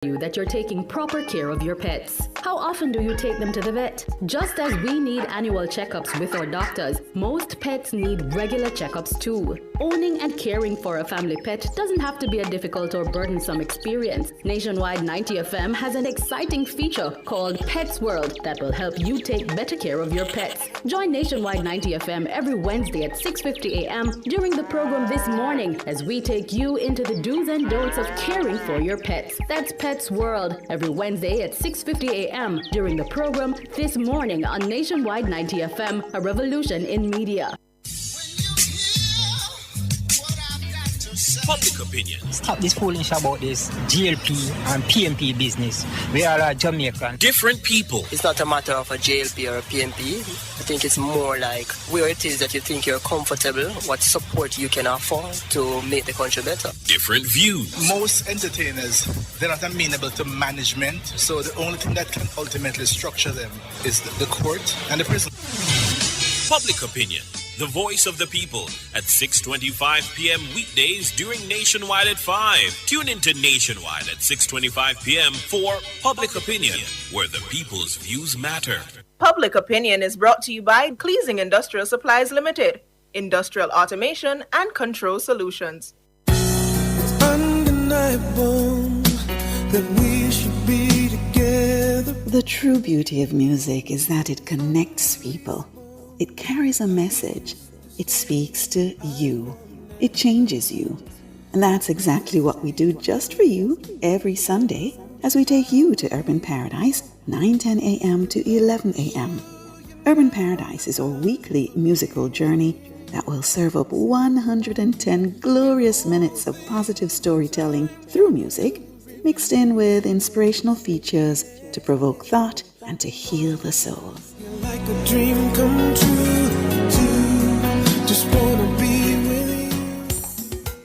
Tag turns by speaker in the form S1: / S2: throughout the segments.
S1: you that you're taking proper care of your pets. How often do you take them to the vet? Just as we need annual checkups with our doctors, most pets need regular checkups too. Owning and caring for a family pet doesn't have to be a difficult or burdensome experience. Nationwide 90 FM has an exciting feature called Pets World that will help you take better care of your pets. Join Nationwide 90 FM every Wednesday at 6:50 a.m. during the program This Morning as we take you into the do's and don'ts of caring for your pets. That's Pets World every Wednesday at 6:50 a.m. during the program This Morning on Nationwide 90 FM, a revolution in media.
S2: Public opinion.
S3: Stop this foolish about this GLP and PMP business. We all are Jamaican.
S2: Different people.
S4: It's not a matter of a JLP or a PMP. I think it's more like where it is that you think you're comfortable, what support you can afford to make the country better.
S2: Different views.
S5: Most entertainers, they're not amenable to management, so the only thing that can ultimately structure them is the court and the prison.
S2: Public opinion. The voice of the people at 6:25 p.m. weekdays during Nationwide at 5. Tune into Nationwide at 6:25 p.m. for Public Opinion, where the people's views matter.
S6: Public Opinion is brought to you by Cleasing Industrial Supplies Limited, Industrial Automation and Control Solutions.
S7: It's undeniable that we should be together.
S8: The true beauty of music is that it connects people. It carries a message. It speaks to you. It changes you. And that's exactly what we do just for you every Sunday as we take you to Urban Paradise, 9:10 a.m. to 11 a.m. Urban Paradise is our weekly musical journey that will serve up 110 glorious minutes of positive storytelling through music, mixed in with inspirational features to provoke thought and to heal the soul.
S7: Like a dream come true, just wanna be with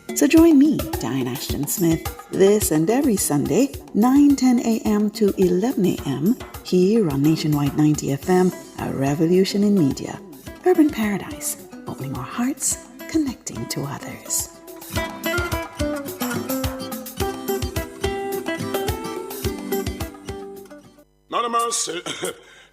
S7: you.
S8: So join me, Diane Ashton Smith, this and every Sunday, 9:10 a.m. to 11 a.m. here on Nationwide 90 FM, a revolution in media. Urban Paradise, opening our hearts, connecting to others.
S9: None of mercy.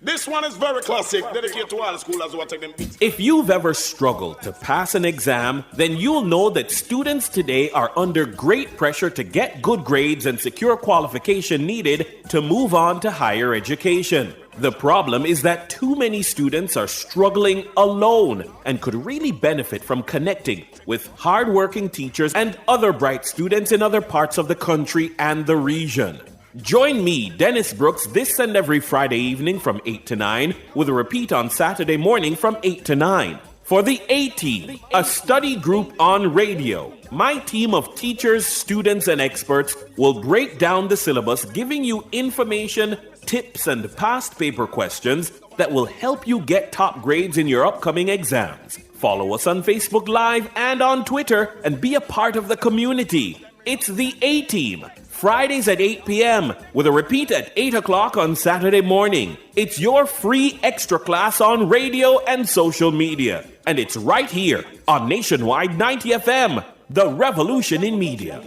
S9: This one is very classic, dedicated to all schoolers who are taking beats.
S10: If you've ever struggled to pass an exam, then you'll know that students today are under great pressure to get good grades and secure qualification needed to move on to higher education. The problem is that too many students are struggling alone and could really benefit from connecting with hardworking teachers and other bright students in other parts of the country and the region. Join me, Dennis Brooks, this and every Friday evening from 8 to 9, with a repeat on Saturday morning from 8 to 9. For the A-Team, a study group on radio. My team of teachers, students, and experts will break down the syllabus, giving you information, tips, and past paper questions that will help you get top grades in your upcoming exams. Follow us on Facebook Live and on Twitter and be a part of the community. It's the A-Team. Fridays at 8 p.m. with a repeat at 8 o'clock on Saturday morning. It's your free extra class on radio and social media. And it's right here on Nationwide 90 FM, the revolution in media.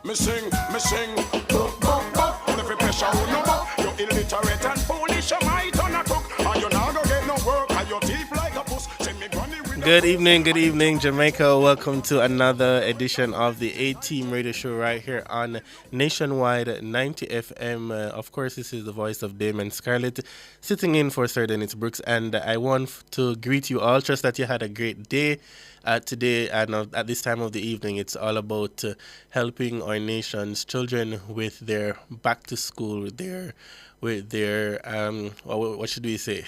S9: Me sing, and if you pressure on no more, you're illiterate and foolish, you might on a cook, and you're not gonna get no work, and your teeth like a puss. Send me granny with
S11: Good evening, Jamaica. Welcome to another edition of the A-Team Radio Show right here on Nationwide 90 FM. Of course, this is the voice of Damon Scarlett, sitting in for Sir Dennis Brooks, and I want to greet you all. Trust that you had a great day today, and at this time of the evening, it's all about helping our nation's children with their back to school, with their what should we say,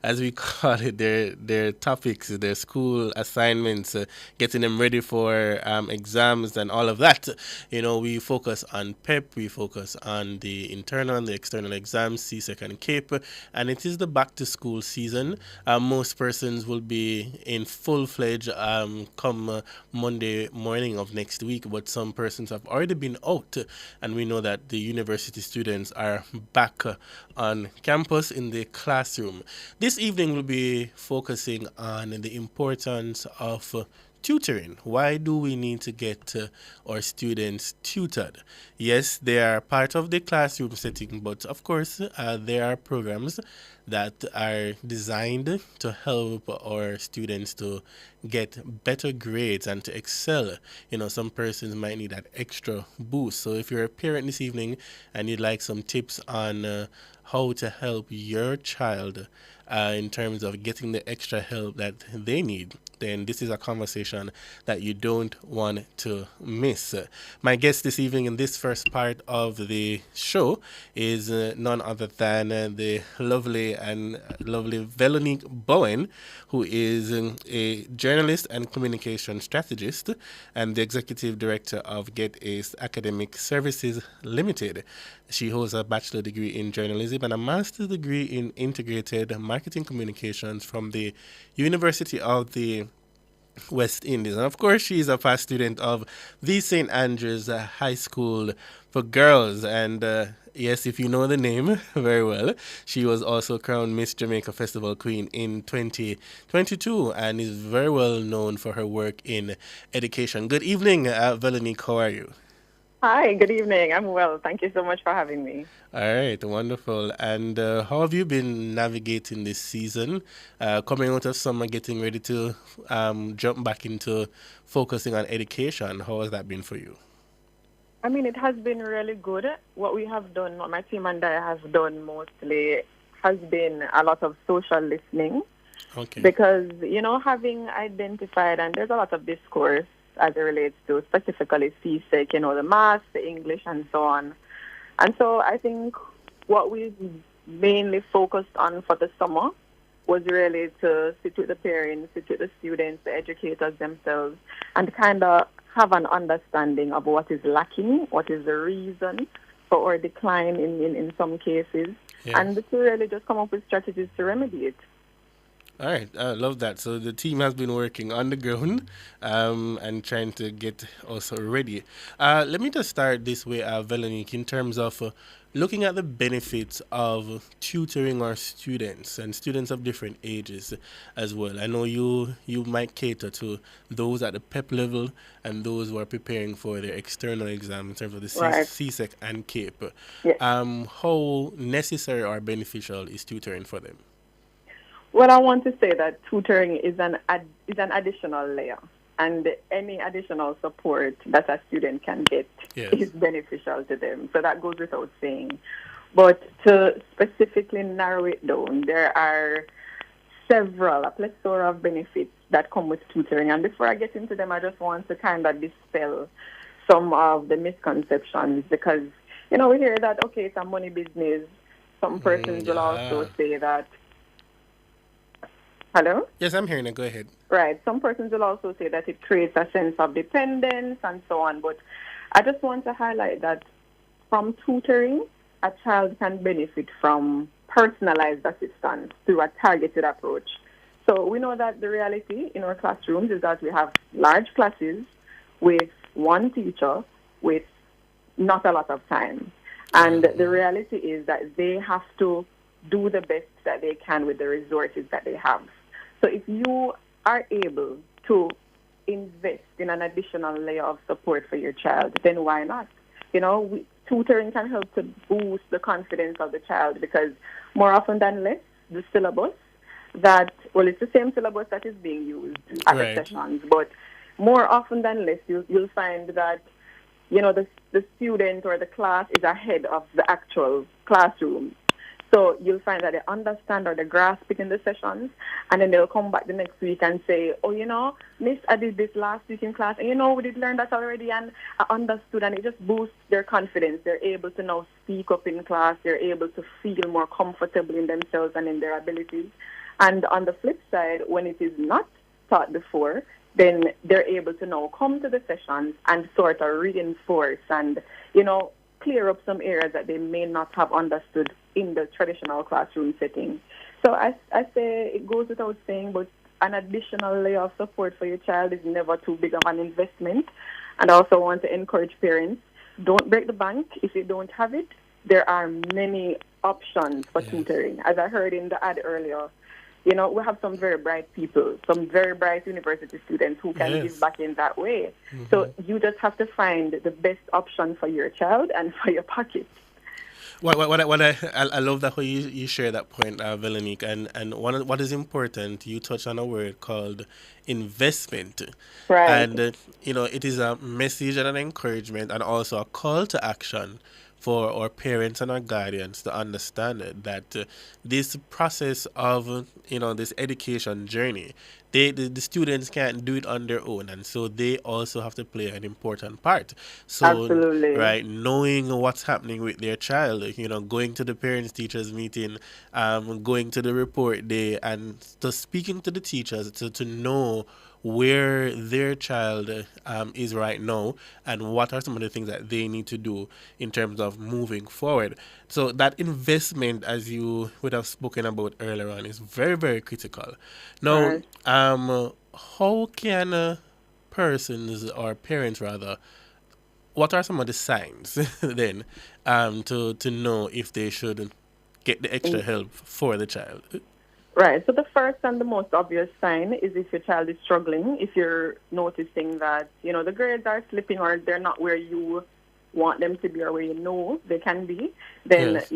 S11: as we call it, their topics, their school assignments, getting them ready for exams and all of that. You know, we focus on PEP, we focus on the internal and the external exams, CSEC and CAPE, and it is the back to school season. Most persons will be in full-fledged come Monday morning of next week, but some persons have already been out, and we know that the university students are back on campus in the classroom. This evening we'll be focusing on the importance of tutoring. Why do we need to get our students tutored? Yes, they are part of the classroom setting, but of course, there are programs that are designed to help our students to get better grades and to excel. You know, some persons might need that extra boost. So if you're a parent this evening and you'd like some tips on how to help your child in terms of getting the extra help that they need, then this is a conversation that you don't want to miss. My guest this evening in this first part of the show is none other than the lovely Veronique Bowen, who is a journalist and communication strategist and the executive director of Get Ace Academic Services Limited. She holds a bachelor degree in journalism and a master's degree in integrated marketing communications from the University of the West Indies. And of course, she's a past student of the St. Andrews High School for Girls. And yes, if you know the name very well, she was also crowned Miss Jamaica Festival Queen in 2022 and is very well known for her work in education. Good evening, Veronique. How are you?
S12: Hi, good evening. I'm well. Thank you so much for having me.
S11: All right, wonderful. And how have you been navigating this season? Coming out of summer, getting ready to jump back into focusing on education. How has that been for you?
S12: I mean, it has been really good. What we have done, what my team and I have done mostly, has been a lot of social listening.
S11: Okay.
S12: Because, you know, having identified, and there's a lot of discourse as it relates to specifically CSEC, you know, the maths, the English, and so on. And so I think what we mainly focused on for the summer was really to sit with the parents, sit with the students, the educators themselves, and kind of have an understanding of what is lacking, what is the reason for our decline in some cases, and to really just come up with strategies to remedy it.
S11: All right, I love that. So the team has been working on the ground and trying to get also ready. Let me just start this way, Veronique, in terms of looking at the benefits of tutoring our students and students of different ages as well. I know you might cater to those at the PEP level and those who are preparing for their external exam in terms of the CSEC and CAPE.
S12: Yes.
S11: How necessary or beneficial is tutoring for them?
S12: Well, I want to say that tutoring is an additional layer, and any additional support that a student can get is beneficial to them. So that goes without saying. But to specifically narrow it down, there are a plethora of benefits that come with tutoring. And before I get into them, I just want to kind of dispel some of the misconceptions because, you know, we hear that, okay, it's a money business. Some persons will also say that. Hello?
S11: Yes, I'm hearing it. Go ahead.
S12: Right. Some persons will also say that it creates a sense of dependence and so on. But I just want to highlight that from tutoring, a child can benefit from personalized assistance through a targeted approach. So we know that the reality in our classrooms is that we have large classes with one teacher with not a lot of time. And the reality is that they have to do the best that they can with the resources that they have. So if you are able to invest in an additional layer of support for your child, then why not? You know, tutoring can help to boost the confidence of the child because more often than less, the syllabus it's the same syllabus that is being used at the sessions, but more often than less, you'll find that, you know, the student or the class is ahead of the actual classroom. So you'll find that they understand or they grasp it in the sessions, and then they'll come back the next week and say, oh, you know, Miss, I did this last week in class, and, you know, we did learn that already, and I understood, and it just boosts their confidence. They're able to now speak up in class. They're able to feel more comfortable in themselves and in their abilities. And on the flip side, when it is not taught before, then they're able to now come to the sessions and sort of reinforce and, you know, clear up some areas that they may not have understood in the traditional classroom setting. So I say it goes without saying, but an additional layer of support for your child is never too big of an investment. And I also want to encourage parents, don't break the bank if you don't have it. There are many options for tutoring. As I heard in the ad earlier, you know, we have some very bright people, some very bright university students who can
S11: Yes.
S12: give back in that way. So you just have to find the best option for your child and for your pocket.
S11: I love that way you share that point, Veronique. And what is important, you touch on a word called investment.
S12: Right.
S11: And, it is a message and an encouragement and also a call to action for our parents and our guardians to understand that this process of, this education journey, the students can't do it on their own, and so they also have to play an important part. So,
S12: Absolutely.
S11: right, knowing what's happening with their child, going to the parents-teachers meeting, going to the report day, and just speaking to the teachers to know where their child is right now and what are some of the things that they need to do in terms of moving forward. So that investment, as you would have spoken about earlier on, is very, very critical. Now,
S12: Right.
S11: how can persons or parents rather, what are some of the signs then to know if they should get the extra help for the child?
S12: Right. So the first and the most obvious sign is if your child is struggling, if you're noticing that, the grades are slipping or they're not where you want them to be or where you know they can be, then,
S11: Yes.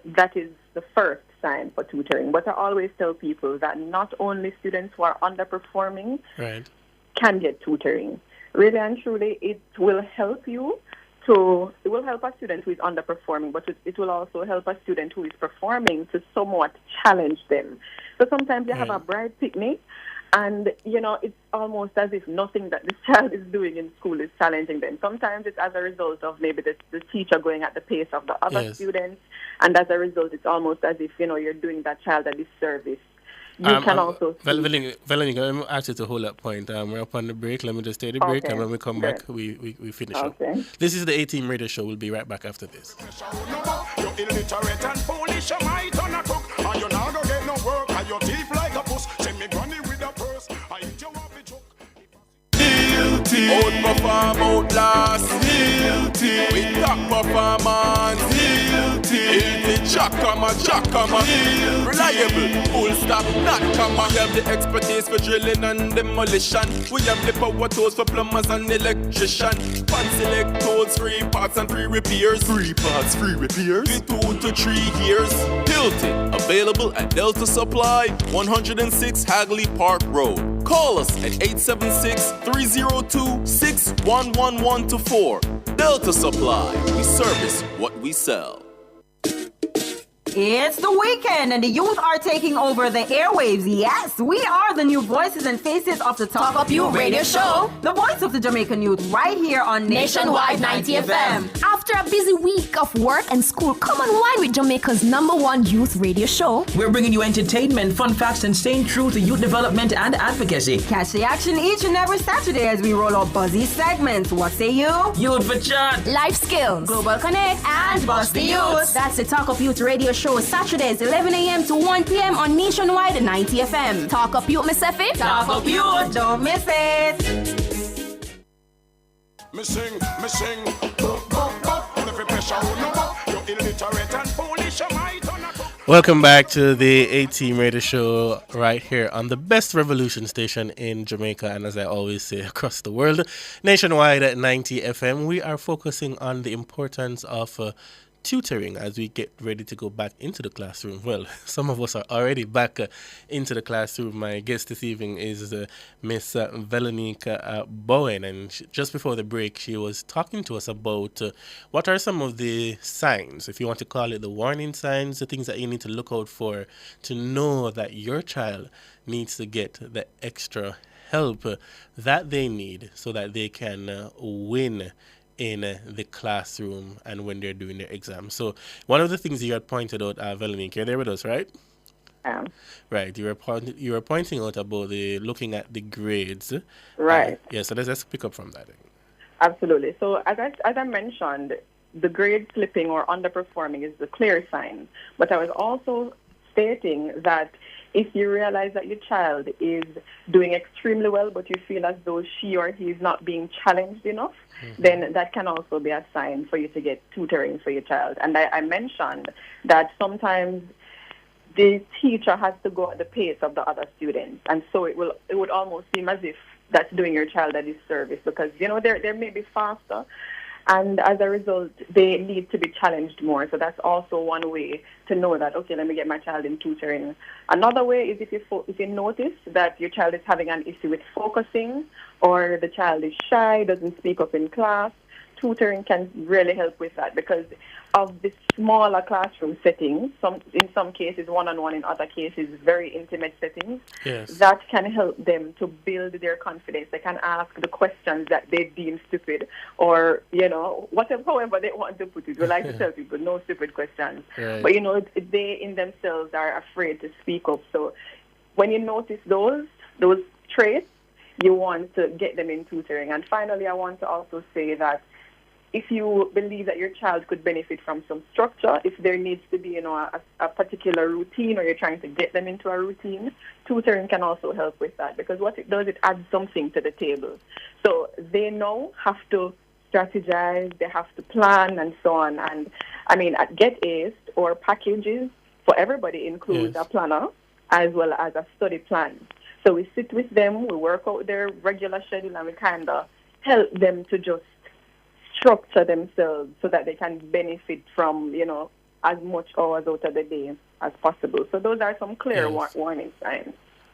S12: that is the first sign for tutoring. But I always tell people that not only students who are underperforming
S11: Right.
S12: can get tutoring. Really and truly, it will help a student who is underperforming, but it will also help a student who is performing to somewhat challenge them. So sometimes you have a bright picnic, and, it's almost as if nothing that this child is doing in school is challenging them. Sometimes it's as a result of maybe the teacher going at the pace of the other
S11: Yes.
S12: students, and as a result, it's almost as if, you're doing that child a disservice. You can also see...
S11: Veronica, let me ask you to hold that point. We're up on the break. Let me just take the break,
S12: Okay.
S11: and when we come back, we finish up.
S12: Okay.
S11: This is the A-Team Radio Show. We'll be right back after this.
S9: You're illiterate and foolish, you might on a cook. And you're not gonna get no work, and your teeth like a puss. Send me granny with a purse, I eat you up a joke.
S13: Guilty, outperform, outlast. Guilty, with top performance. Guilty, Chakama, reliable, full stop, not comma. We have the expertise for drilling and demolition. We have the power tools for plumbers and electricians. Fancy electrodes, free parts and free repairs. 3 parts, free repairs. 2 to 3 years. Hilton, available at Delta Supply, 106 Hagley Park Road. Call us at 876-302-61114. Delta Supply, we service what we sell.
S14: It's the weekend and the youth are taking over the airwaves. Yes, we are the new voices and faces of the Talk Up You radio show. The voice of the Jamaican youth right here on Nationwide 90 FM.
S15: After a busy week of work and school, come unwind with Jamaica's #1 youth radio show.
S16: We're bringing you entertainment, fun facts, and staying true to youth development and advocacy.
S14: Catch the action each and every Saturday as we roll out buzzy segments. What say you?
S16: Youth for chat,
S15: life skills,
S14: global connect,
S15: and Bust the Youth. That's the Talk Up Youth radio show, Saturdays 11 a.m. to 1 p.m. on Nationwide 90 FM. Talk Up Youth, Miss Effie.
S14: Talk Up Youth. Don't miss it.
S9: Me sing, every pressure you're illiterate and foolish, you might on a cook.
S11: Welcome back to the A-Team Radio Show right here on the best revolution station in Jamaica, and as I always say, across the world, Nationwide at 90 FM. We are focusing on the importance of tutoring as we get ready to go back into the classroom. Well, some of us are already back into the classroom. My guest this evening is Miss Veronique Bowen, and just before the break, she was talking to us about what are some of the signs, if you want to call it the warning signs, the things that you need to look out for to know that your child needs to get the extra help that they need so that they can win in the classroom and when they're doing their exams. So one of the things you had pointed out, Veronique, you're there with us, right? Right. You were pointing out about looking at the grades.
S12: Right.
S11: Yeah. So let's pick up from that.
S12: Absolutely. So as I mentioned, the grade slipping or underperforming is the clear sign. But I was also stating that if you realize that your child is doing extremely well, but you feel as though she or he is not being challenged enough, then that can also be a sign for you to get tutoring for your child. And I mentioned that sometimes the teacher has to go at the pace of the other students, and so it would almost seem as if that's doing your child a disservice, because they're maybe faster, and as a result they need to be challenged more. So that's also one way to know that, okay, let me get my child in tutoring. Another way is if you notice that your child is having an issue with focusing, or the child is shy, doesn't speak up in class, tutoring can really help with that, because of the smaller classroom settings, in some cases one-on-one, in other cases very intimate settings, that can help them to build their confidence. They can ask the questions that they deem stupid, or, however they want to put it. We like to tell people, no stupid questions.
S11: Right.
S12: But, they in themselves are afraid to speak up. So when you notice those traits, you want to get them in tutoring. And finally, I want to also say that if you believe that your child could benefit from some structure, if there needs to be, a particular routine, or you're trying to get them into a routine, tutoring can also help with that, because what it does, it adds something to the table. So they now have to strategize, they have to plan, and so on. And I mean, at Get Aced, or packages for everybody includes a planner as well as a study plan. So we sit with them, we work out their regular schedule, and we kind of help them to just structure themselves so that they can benefit from, as much hours out of the day as possible. So those are some clear warning signs.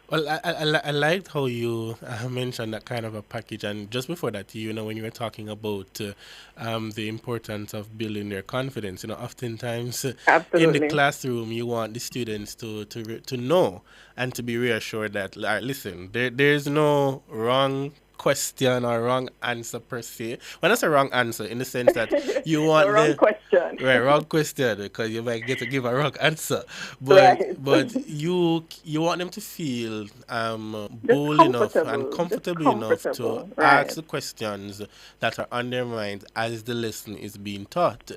S11: Well, I liked how you mentioned that kind of a package, and just before that, when you were talking about the importance of building their confidence, oftentimes in the classroom you want the students to know and to be reassured that, listen, there's no wrong question or wrong answer per se. Well, that's a wrong answer in the sense that you want
S12: wrong question.
S11: Right, wrong question, because you might get to give a wrong answer. But you want them to feel bold enough and comfortable enough to ask the questions that are on their minds as the lesson is being taught.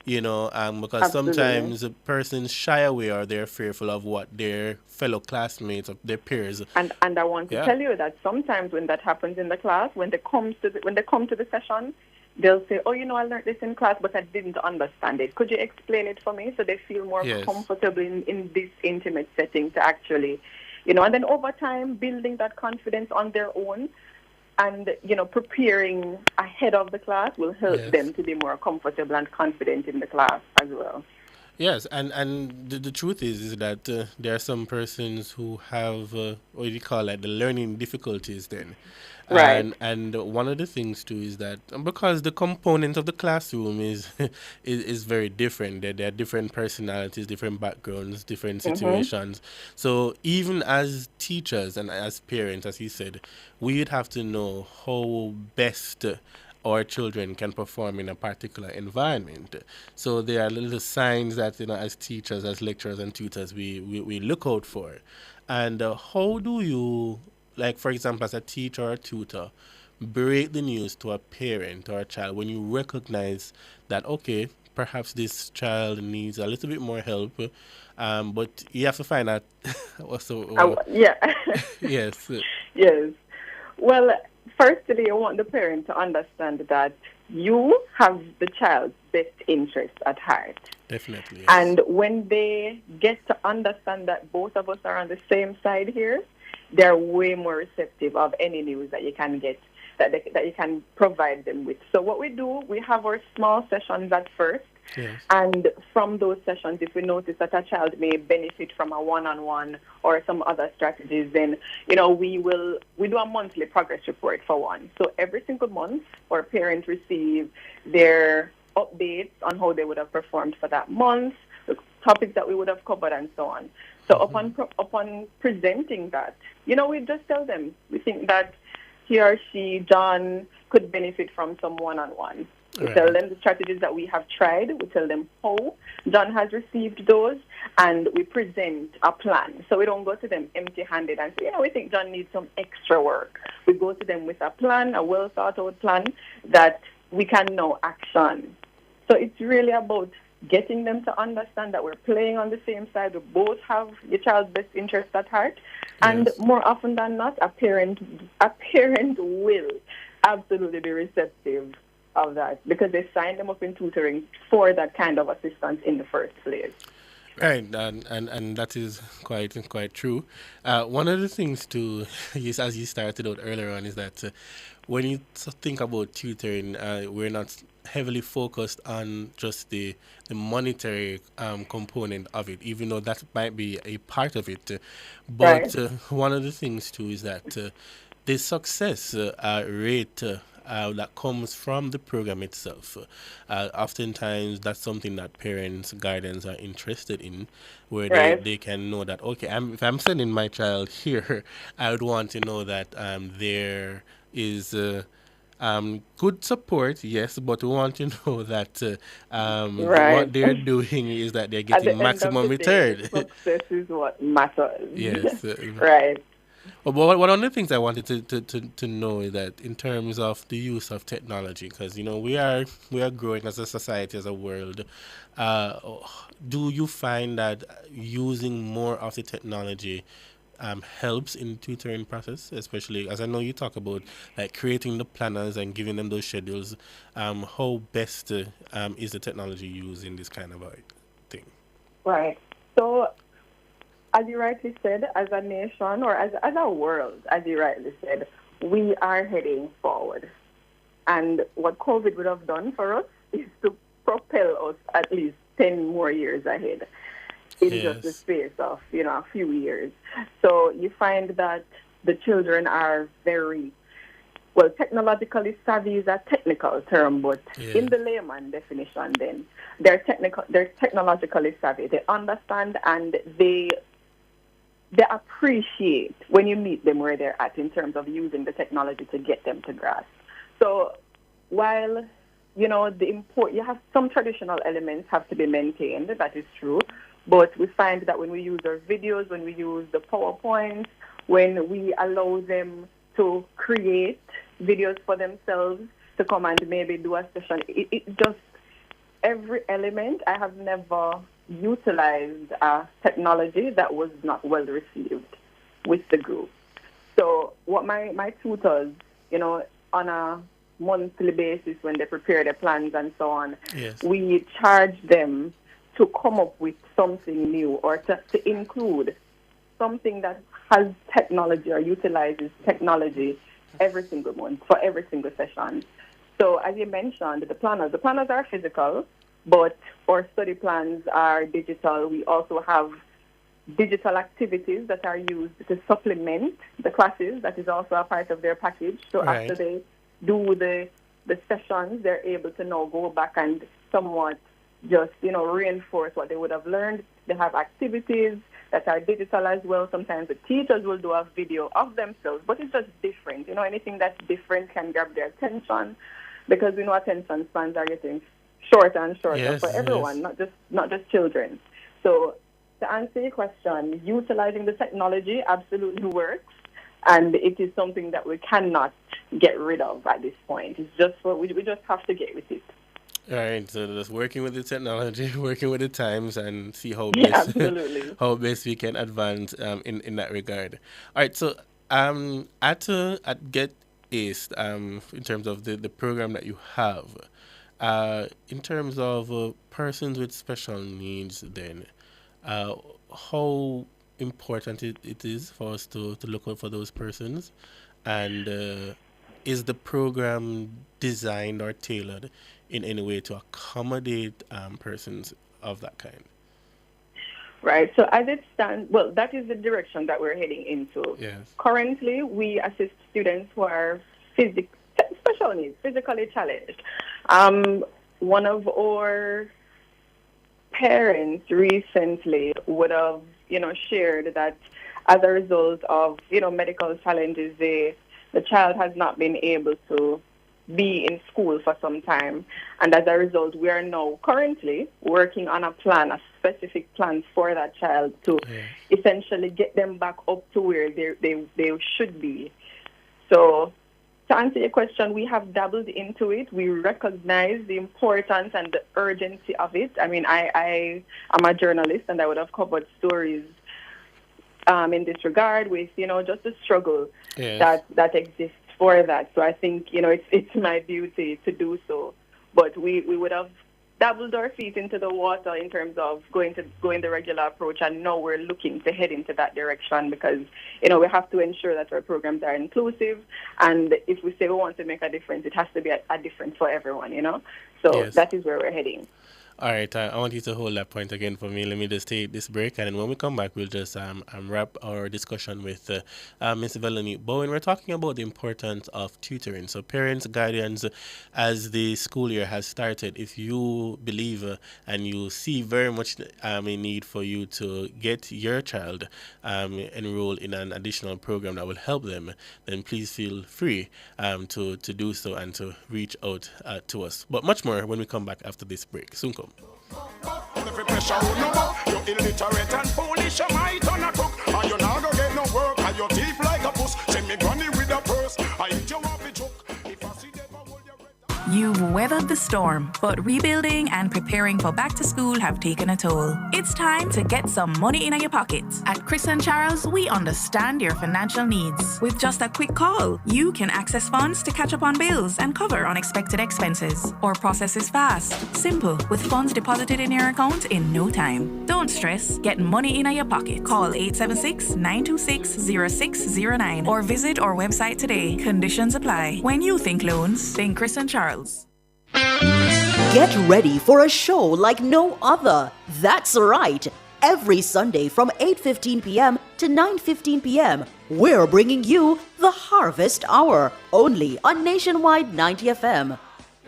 S11: Because sometimes a person's shy away, or they're fearful of what their fellow classmates or their peers.
S12: And I want to tell you that sometimes when that happens in the class, when they come to the session, they'll say, I learned this in class, but I didn't understand it. Could you explain it for me? So they feel more comfortable in this intimate setting to actually, and then over time, building that confidence on their own, and, preparing ahead of the class will help them to be more comfortable and confident in the class as well.
S11: Yes, and the truth is that there are some persons who have, what do you call it, the learning difficulties then.
S12: Right.
S11: And one of the things too is that because the component of the classroom is very different, there are different personalities, different backgrounds, different situations. So even as teachers and as parents, as you said, we would have to know how best our children can perform in a particular environment. So there are little signs that, as teachers, as lecturers and tutors, we look out for. And how do you, like, for example, as a teacher or a tutor, break the news to a parent or a child when you recognize that, okay, perhaps this child needs a little bit more help, but you have to find out also... Yes.
S12: Yes. Well, firstly, I want the parent to understand that you have the child's best interest at heart.
S11: Definitely. Yes.
S12: And when they get to understand that both of us are on the same side here, they're way more receptive of any news that you can get, that you can provide them with. So what we do, we have our small sessions at first.
S11: Yes.
S12: And from those sessions, if we notice that a child may benefit from a one-on-one or some other strategies, then, we do a monthly progress report for one. So every single month, our parents receive their updates on how they would have performed for that month, the topics that we would have covered, and so on. So upon presenting that, we just tell them, we think that he or she, John, could benefit from some one-on-one. We tell them the strategies that we have tried. We tell them how John has received those, and we present a plan. So we don't go to them empty-handed and say, we think John needs some extra work. We go to them with a plan, a well-thought-out plan that we can now action. So it's really about getting them to understand that we're playing on the same side. We both have your child's best interest at heart. And more often than not, a parent will absolutely be receptive of that, because they signed them up in tutoring for that kind of assistance in the first place.
S11: Right, and that is quite true. One of the things to as you started out earlier on, is that when you think about tutoring, we're not heavily focused on just the monetary component of it, even though that might be a part of it. But
S12: Right.
S11: one of the things too is that the success rate that comes from the program itself. Oftentimes, that's something that parents, guardians are interested in, where
S12: Right.
S11: they can know that, okay, if I'm sending my child here, I would want to know that there is good support, yes, but we want to know that
S12: Right.
S11: what they're doing is that they're
S12: At
S11: getting
S12: the end of
S11: maximum
S12: the day,
S11: return.
S12: success is what matters.
S11: Yes.
S12: Right.
S11: But one of the things I wanted to know is that in terms of the use of technology, because we are growing as a society, as a world. Uh, do you find that using more of the technology helps in tutoring process, especially as I know you talk about like creating the planners and giving them those schedules? How best is the technology used in this kind of a thing?
S12: Right. So, as you rightly said, as a nation or as a world, as you rightly said, we are heading forward. And what COVID would have done for us is to propel us at least 10 more years ahead in just the
S11: Yes.
S12: space of, a few years. So you find that the children are very, well, technologically savvy is a technical term, but in the layman definition then, they're technologically savvy. They understand and they appreciate when you meet them where they're at in terms of using the technology to get them to grasp. So while, you have some traditional elements have to be maintained, that is true, but we find that when we use our videos, when we use the PowerPoints, when we allow them to create videos for themselves, to come and maybe do a session, it just, every element, I have never utilized technology that was not well received with the group. So what my tutors, on a monthly basis when they prepare their plans and so on,
S11: Yes.
S12: we charge them to come up with something new or to include something that has technology or utilizes technology every single month for every single session. So as you mentioned, the planners are physical, but our study plans are digital. We also have digital activities that are used to supplement the classes. That is also a part of their package. So
S11: Right.
S12: after they do the sessions, they're able to now go back and somewhat just, reinforce what they would have learned. They have activities that are digital as well. Sometimes the teachers will do a video of themselves, but it's just different. Anything that's different can grab their attention because we know attention spans are getting shorter and shorter
S11: Yes,
S12: for everyone, not just children. So to answer your question, utilizing the technology absolutely works, and it is something that we cannot get rid of at this point. It's just we just have to get with it.
S11: All right, so just working with the technology, working with the times, and see how
S12: Yeah,
S11: best
S12: absolutely.
S11: how best we can advance in that regard. All right, so at Get Ace, in terms of the program that you have, in terms of persons with special needs, then uh, how important it is for us to look out for those persons, and is the program designed or tailored in any way to accommodate persons of that kind?
S12: Right. So as it stands, well, that is the direction that we're heading into.
S11: Yes.
S12: Currently, we assist students who are special needs, physically challenged. One of our parents recently would have, shared that as a result of, medical challenges, the child has not been able to be in school for some time. And as a result, we are now currently working on a specific plan for that child to essentially get them back up to where they should be. So to answer your question, we have dabbled into it. We recognize the importance and the urgency of it. I mean, I am a journalist, and I would have covered stories in this regard with, just the struggle that exists for that. So I think, it's my duty to do so. But we would have dabbled our feet into the water in terms of going the regular approach, and now we're looking to head into that direction because, we have to ensure that our programs are inclusive, and if we say we want to make a difference, it has to be a difference for everyone, So
S11: Yes.
S12: that is where we're heading.
S11: All right, I want you to hold that point again for me. Let me just take this break, and then when we come back, we'll just wrap our discussion with Ms. Veronique Bowen. We're talking about the importance of tutoring. So parents, guardians, as the school year has started, if you believe and you see very much a need for you to get your child enrolled in an additional program that will help them, then please feel free to do so and to reach out to us. But much more when we come back after this break. Soon come.
S9: Every pressure on no more. You're illiterate and foolish, you might turn a cook. And you not gonna get no work, and your teeth like a puss. Send me granny with a purse, I eat you off the joke. If I see them, I hold your breath.
S17: You've weathered the storm, but rebuilding and preparing for back to school have taken a toll. It's time to get some money in your pocket. At Chris and Charles, we understand your financial needs. With just a quick call, you can access funds to catch up on bills and cover unexpected expenses. Our process is fast, simple, with funds deposited in your account in no time. Don't stress, get money in your pocket. Call 876-926-0609 or visit our website today. Conditions apply. When you think loans, think Chris and Charles.
S18: Get ready for a show like no other. That's right. Every Sunday from 8:15 p.m. to 9:15 p.m., we're bringing you the Harvest Hour, only on Nationwide 90 FM.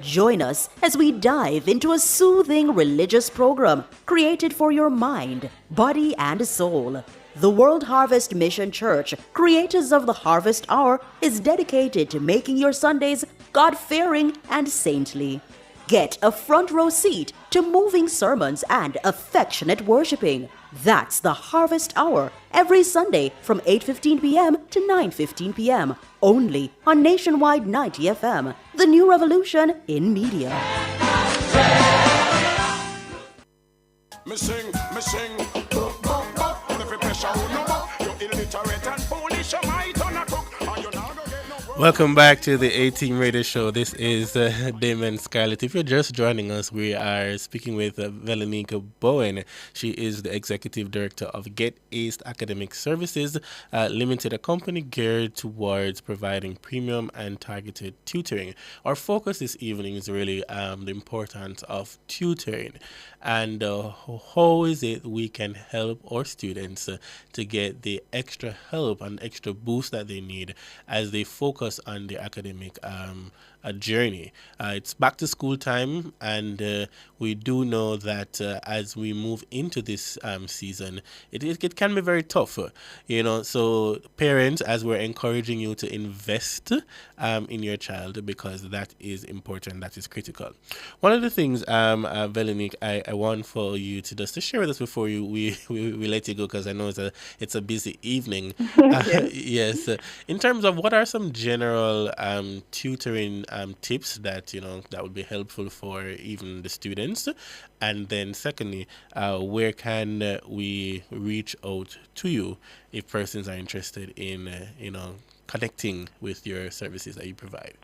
S18: Join us as we dive into a soothing religious program created for your mind, body, and soul. The World Harvest Mission Church, creators of the Harvest Hour, is dedicated to making your Sundays God-fearing and saintly. Get a front row seat to moving sermons and affectionate worshiping. That's the Harvest Hour, every Sunday from 8:15 p.m. to 9:15 p.m., only on Nationwide 90 FM, the new revolution in media.
S9: Me sing, book, book, book. Every pressure on no more. You're illiterate and foolish, you might turn a cook. And you not gonna get no work.
S11: Welcome back to the A-Team Radio Show. This is Damon Scarlett. If you're just joining us, we are speaking with Veronique Bowen. She is the Executive Director of Get Aced Academic Services Limited, a company geared towards providing premium and targeted tutoring. Our focus this evening is really the importance of tutoring and how is it we can help our students to get the extra help and extra boost that they need as they focus on their academic journey. It's back to school time, and we do know that as we move into this season, it can be very tough, so parents, as we're encouraging you to invest in your child, because that is important, that is critical. One of the things, Veronique, I want for you to share with us before we let you go, because I know it's a busy evening. Yes. In terms of what are some general tutoring tips that that would be helpful for even the students, and then secondly, where can we reach out to you if persons are interested in connecting with your services that you provide?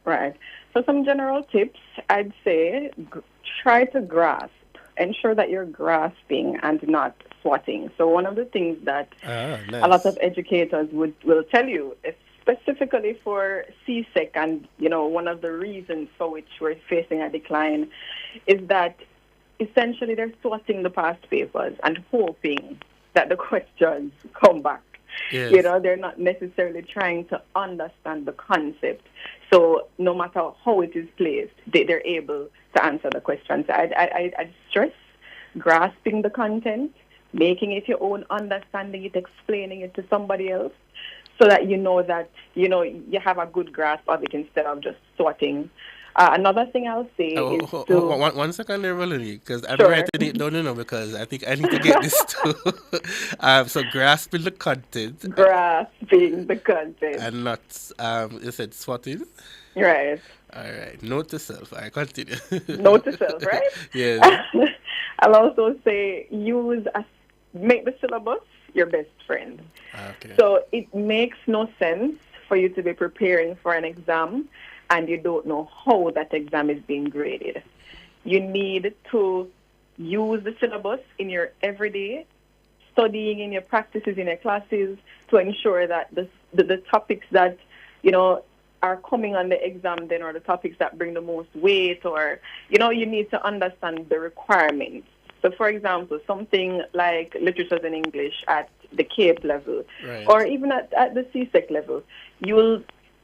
S12: Right. So some general tips, I'd say try to grasp. Ensure that you're grasping and not swatting. So one of the things that
S11: nice.
S12: a lot of educators will tell you, specifically for CSEC, and one of the reasons for which we're facing a decline is that essentially they're swatting the past papers and hoping that the questions come back.
S11: Yes.
S12: They're not necessarily trying to understand the concept. So no matter how it is placed, they're able to answer the questions. I stress grasping the content, making it your own, understanding it, explaining it to somebody else, so that that you have a good grasp of it instead of just sorting. Another thing I'll say is
S11: one second there, Valerie, because I'm writing it down, because I think I need to get this too. So grasping the content.
S12: Grasping the content.
S11: And not, you said swatting?
S12: Right.
S11: All right. Note to self. I continue.
S12: Note to self, right?
S11: Yes.
S12: I'll also say make the syllabus your best friend.
S11: Okay.
S12: So it makes no sense for you to be preparing for an exam and you don't know how that exam is being graded. you need to use the syllabus in your everyday studying, in your practices, in your classes, to ensure that the topics that, are coming on the exam then, or the topics that bring the most weight, or, you need to understand the requirements. So, for example, something like literatures in English at the CAPE level,
S11: Right.
S12: or even at the CSEC level, you'll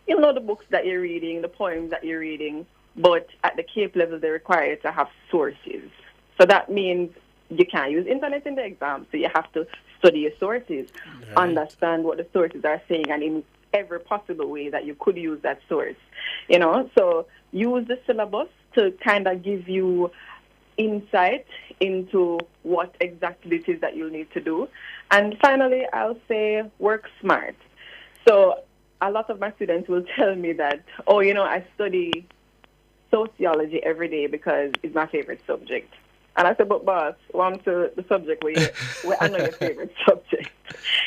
S12: know the books that you're reading, the poems that you're reading, but at the CAPE level, they require you to have sources. So that means you can't use internet in the exam, so you have to study your sources, understand what the sources are saying, and in every possible way that you could use that source. So use the syllabus to kind of give you insight into what exactly it is that you'll need to do. And finally, I'll say work smart. So a lot of my students will tell me that, I study sociology every day because it's my favorite subject. And I said, but boss, welcome to the subject where I know your favorite subject.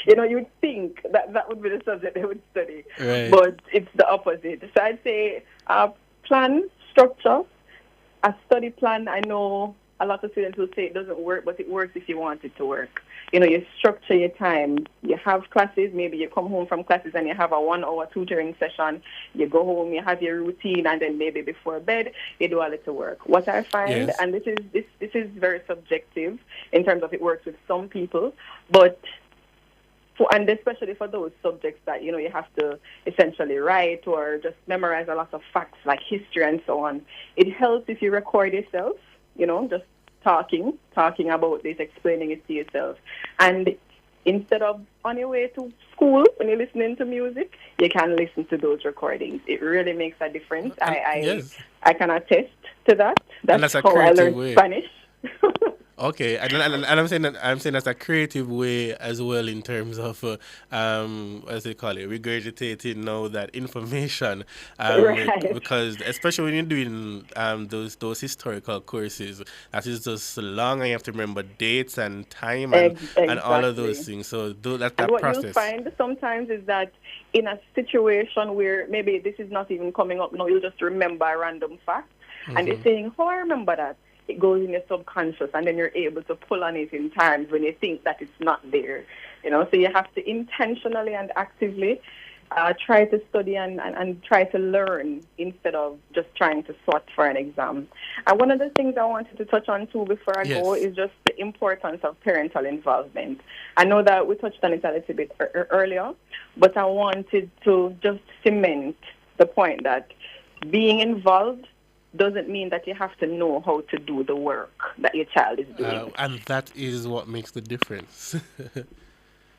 S12: You'd think that would be the subject they would study.
S11: Right.
S12: But it's the opposite. So I'd say plan, structure, a study plan. I know a lot of students will say it doesn't work, but it works if you want it to work. You structure your time. You have classes. Maybe you come home from classes and you have a 1-hour tutoring session. You go home, you have your routine, and then maybe before bed, you do a little work. What I find,
S11: Yes.
S12: and this is very subjective in terms of it works with some people, but and especially for those subjects that, you have to essentially write or just memorize a lot of facts like history and so on, it helps if you record yourself, just talking about this, explaining it to yourself. And instead of on your way to school, when you're listening to music, you can listen to those recordings. It really makes a difference.
S11: Yes.
S12: I can attest to that. That's
S11: a
S12: how I
S11: creative
S12: learned
S11: way.
S12: Spanish.
S11: Okay, and I'm saying that's a creative way as well in terms of as they call it, regurgitating now that information,
S12: Right.
S11: because especially when you're doing those historical courses, that is just long, and you have to remember dates and time and all of those
S12: Exactly.
S11: things. So that
S12: And what
S11: process.
S12: you'll find sometimes is that in a situation where maybe this is not even coming up now, you'll just remember a random fact, and you're saying, "Oh, I remember that." It goes in your subconscious, and then you're able to pull on it in times when you think that it's not there. So you have to intentionally and actively try to study and try to learn instead of just trying to sort for an exam. And one of the things I wanted to touch on too before I go
S11: Yes.
S12: is just the importance of parental involvement. I know that we touched on it a little bit earlier, but I wanted to just cement the point that being involved doesn't mean that you have to know how to do the work that your child is doing.
S11: And that is what makes the difference.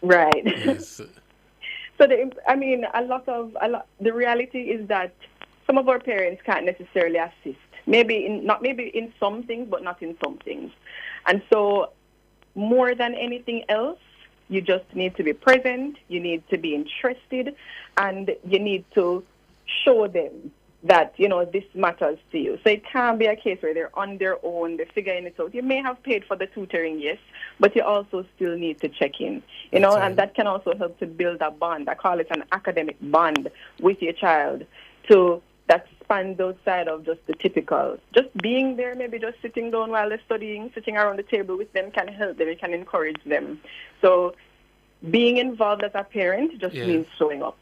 S12: Right.
S11: Yes.
S12: So, the reality is that some of our parents can't necessarily assist. Maybe in some things, but not in some things. And so, more than anything else, you just need to be present. You need to be interested, and you need to show them that, this matters to you. So it can't be a case where they're on their own, they're figuring it out. You may have paid for the tutoring, yes, but you also still need to check in, and that can also help to build a bond. I call it an academic bond with your child that spans outside of just the typical. Just being there, maybe just sitting down while they're studying, sitting around the table with them can help them, it can encourage them. So being involved as a parent just means showing up.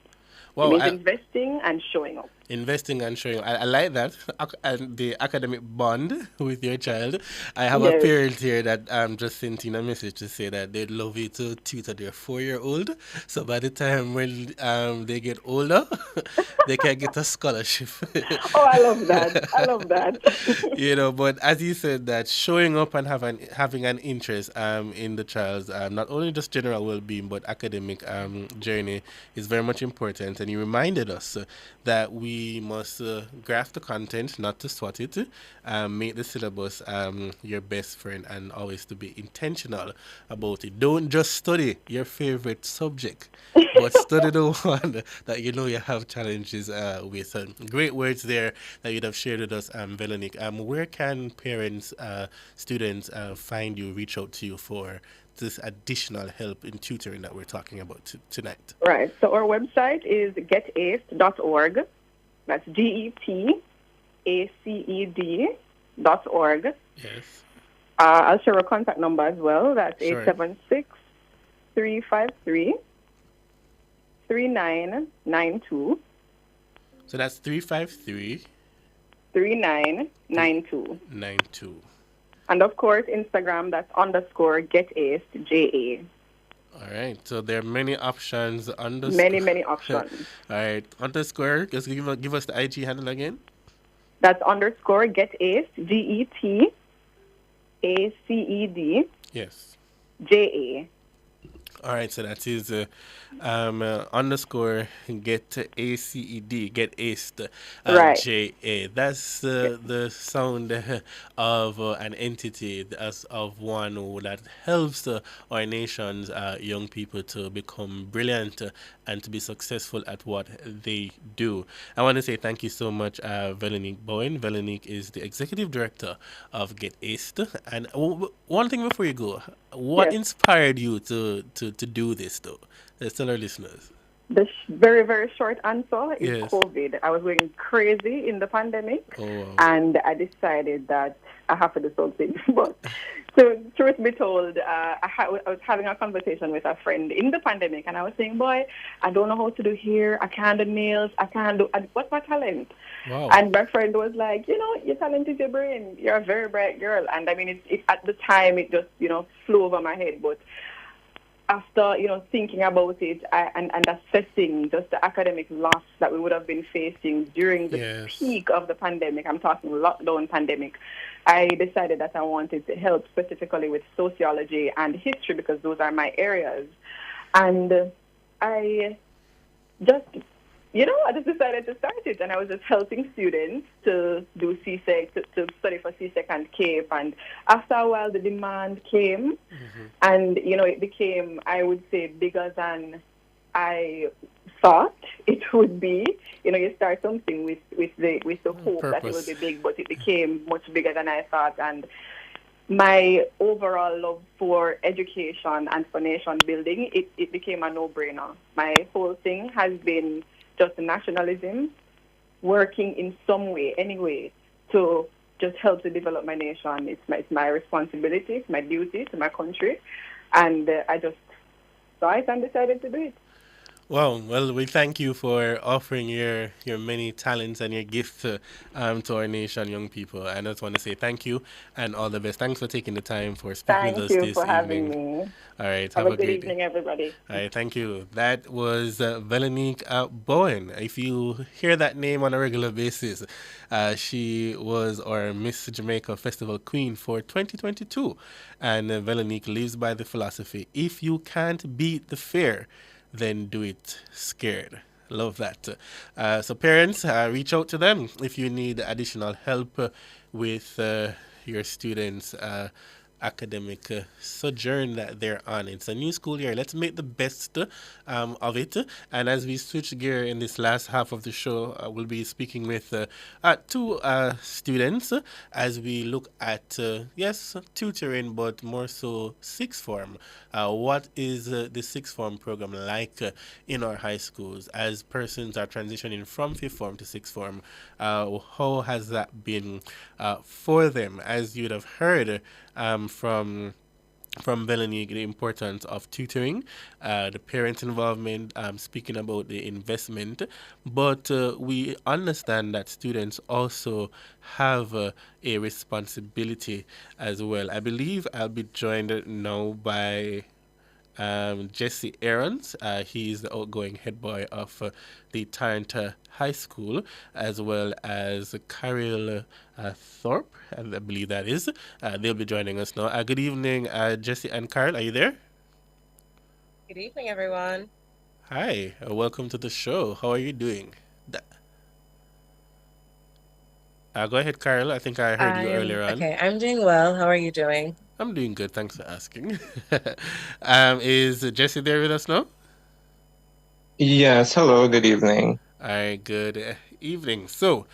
S11: Well,
S12: it means investing and showing up.
S11: Investing and showing. I like that. And the academic bond with your child. I have a
S12: Yes.
S11: parent here that just sent in a message to say that they'd love you to tutor their 4-year-old. So by the time when they get older, they can get a scholarship.
S12: Oh, I love that. I love that.
S11: But as you said, that showing up and having an interest in the child's not only just general well-being but academic journey is very much important. And you reminded us that we must grasp the content, not to swat it, make the syllabus your best friend, and always to be intentional about it. Don't just study your favorite subject, but study the one that you have challenges with. Great words there that you'd have shared with us, Veronique. Where can parents, students find you, reach out to you for this additional help in tutoring that we're talking about tonight?
S12: Right. So our website is getaced.org. That's GETACED.org.
S11: Yes.
S12: I'll share a contact number as well. That's
S11: Sure.
S12: 876-353-3992.
S11: So that's 353
S12: 3992.
S11: 92.
S12: And of course, Instagram, that's _GetAced, JA.
S11: All right. So there are many options.
S12: Many options.
S11: All right. Underscore. Just give us the IG handle again.
S12: That's _GetAced, GETACED,
S11: Yes.
S12: JA.
S11: All right, so that is underscore get ACED, get aced,
S12: Right.
S11: JA. That's the sound of an entity, as of one that helps our nation's young people to become brilliant and to be successful at what they do. I want to say thank you so much, Veronique Bowen. Veronique is the executive director of Get Aced. And one thing before you go, what
S12: Yes.
S11: inspired you to do this, though? Let's tell our listeners.
S12: The very, very short answer is
S11: Yes.
S12: COVID. I was going crazy in the pandemic,
S11: Oh, wow.
S12: and I decided that I have to do something. But so, truth be told, I was having a conversation with a friend in the pandemic, and I was saying, boy, I don't know how to do hair. I can't do nails. I can't do, what's my talent?
S11: Wow.
S12: And my friend was like, your talent is your brain. You're a very bright girl. And I mean, it at the time, it just, flew over my head. But after, thinking about it and assessing just the academic loss that we would have been facing during the
S11: Yes.
S12: peak of the pandemic, I'm talking lockdown pandemic, I decided that I wanted to help specifically with sociology and history because those are my areas. And I just decided to start it, and I was just helping students to do CSEC, to study for CSEC and CAPE. And after a while, the demand came, and, it became, I would say, bigger than I thought it would be. You start something with the hope that it
S11: Purpose.
S12: would be big, but it became much bigger than I thought. And my overall love for education and for nation building, it became a no-brainer. My whole thing has been just nationalism, working in some way, anyway, to just help to develop my nation. It's my responsibility, it's my duty to my country, and I just saw it and decided to do it.
S11: Well, we thank you for offering your many talents and your gifts to our nation, young people. And I just want to say thank you and all the best. Thanks for taking the time for speaking
S12: Thank
S11: with us
S12: you
S11: this
S12: for having
S11: evening.
S12: me.
S11: All right,
S12: Have a good
S11: great
S12: evening, everybody.
S11: All right, thank you. That was Veronique Bowen. If you hear that name on a regular basis, she was our Miss Jamaica Festival Queen for 2022. And Veronique lives by the philosophy, if you can't beat the fair, then do it scared. Love that. So parents, reach out to them if you need additional help with your students' academic sojourn that they're on. It's a new school year. Let's make the best of it. And as we switch gear in this last half of the show, we'll be speaking with two students as we look at, yes, tutoring, but more so sixth form. What is the sixth form program like in our high schools as persons are transitioning from fifth form to sixth form? How has that been for them? As you'd have heard from Veronique, the importance of tutoring, the parent involvement, speaking about the investment, but we understand that students also have a responsibility as well. I believe I'll be joined now by Jesse Aarons. He's the outgoing head boy of the Tarrant High School, as well as Kyril Thorpe, and I believe that is. They'll be joining us now. Good evening, Jesse and Kyril. Are you there?
S19: Good evening, everyone.
S11: Hi, welcome to the show. How are you doing? Go ahead, Kyril. I think I heard you earlier on.
S19: Okay, I'm doing well. How are you doing?
S11: I'm doing good. Thanks for asking. Is Jesse there with us now?
S20: Yes. Hello. Good evening.
S11: All right. Good evening. So,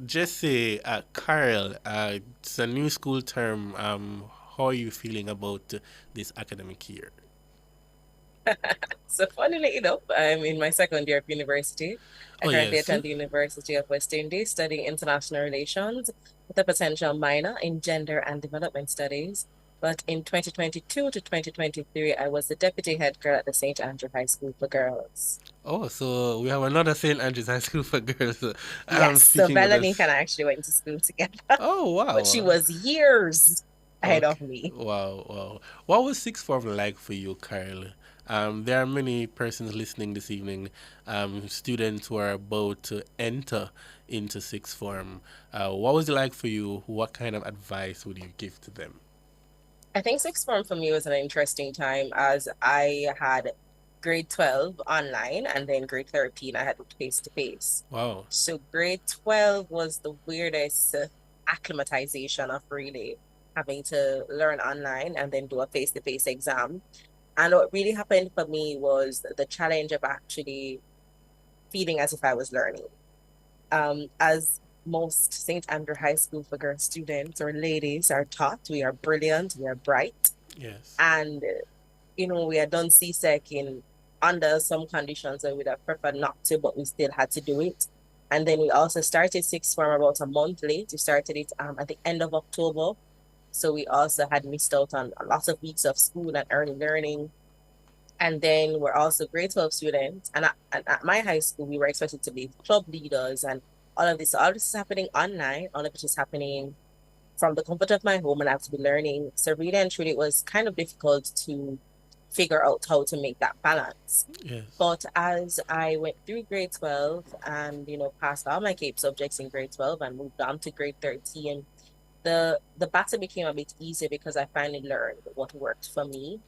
S11: Jesse, Kyril, it's a new school term. How are you feeling about this academic year?
S19: So funnily enough, I'm in my second year of university. I currently attend the University of West Indies, studying international relations with a potential minor in gender and development studies. But in 2022 to 2023, I was the deputy head girl at the St. Andrew High School for Girls.
S11: Oh, so we have another St. Andrews High School for Girls.
S19: Yes, so Belanika and I actually went to school together.
S11: Oh, wow.
S19: But she was years ahead of me.
S11: Wow. What was sixth form like for you, Carl? There are many persons listening this evening, students who are about to enter into sixth form. What was it like for you? What kind of advice would you give to them?
S19: I think sixth form for me was an interesting time, as I had grade 12 online and then grade 13 I had face-to-face.
S11: Wow.
S19: So grade 12 was the weirdest acclimatization of really having to learn online and then do a face-to-face exam. And what really happened for me was the challenge of actually feeling as if I was learning. As most St. Andrew High School for Girls students or ladies are taught, we are brilliant, we are bright.
S11: Yes.
S19: And, we had done CSEC under some conditions that we'd have preferred not to, but we still had to do it. And then we also started sixth form about a month late. We started it at the end of October. So we also had missed out on lots of weeks of school and early learning. And then we're also grade 12 students. And at my high school, we were expected to be club leaders and all of this. So all of this is happening online. All of it is happening from the comfort of my home, and I have to be learning. So really and truly, it was kind of difficult to figure out how to make that balance.
S11: Yes.
S19: But as I went through grade 12 and, passed all my CAPE subjects in grade 12 and moved on to grade 13, the battle became a bit easier because I finally learned what worked for me.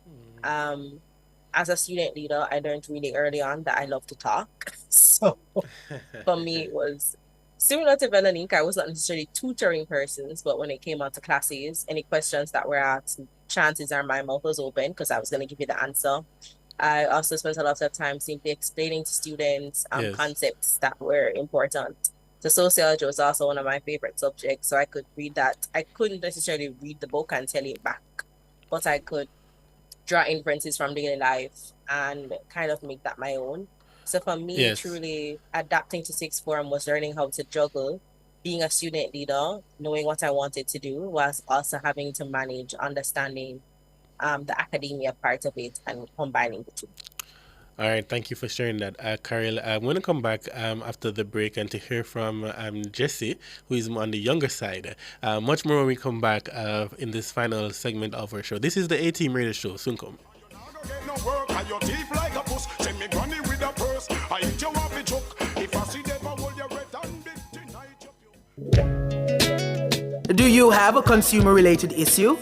S19: As a student leader, I learned really early on that I love to talk. So for me, it was similar to Belanika. I was not necessarily tutoring persons, but when it came out to classes, any questions that were asked, chances are my mouth was open because I was going to give you the answer. I also spent a lot of time simply explaining to students concepts that were important. So sociology was also one of my favorite subjects, so I could read that. I couldn't necessarily read the book and tell it back, but I could draw inferences from daily life and kind of make that my own. So for me, truly adapting to sixth form was learning how to juggle being a student leader, knowing what I wanted to do, whilst also having to manage understanding the academia part of it and combining the two.
S11: All right, thank you for sharing that, Carol. I'm going to come back after the break and to hear from Jesse, who is on the younger side. Much more when we come back in this final segment of our show. This is the A-Team Radio Show. Soon come.
S21: Do you have a consumer-related issue?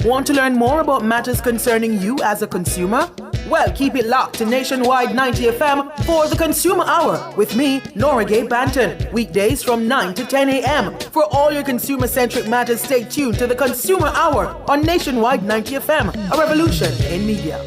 S21: Want to learn more about matters concerning you as a consumer? Well, keep it locked to Nationwide 90 FM for the Consumer Hour with me, Nora Gay Banton. Weekdays from 9 to 10 a.m. For all your consumer-centric matters, stay tuned to the Consumer Hour on Nationwide 90 FM, a revolution in media.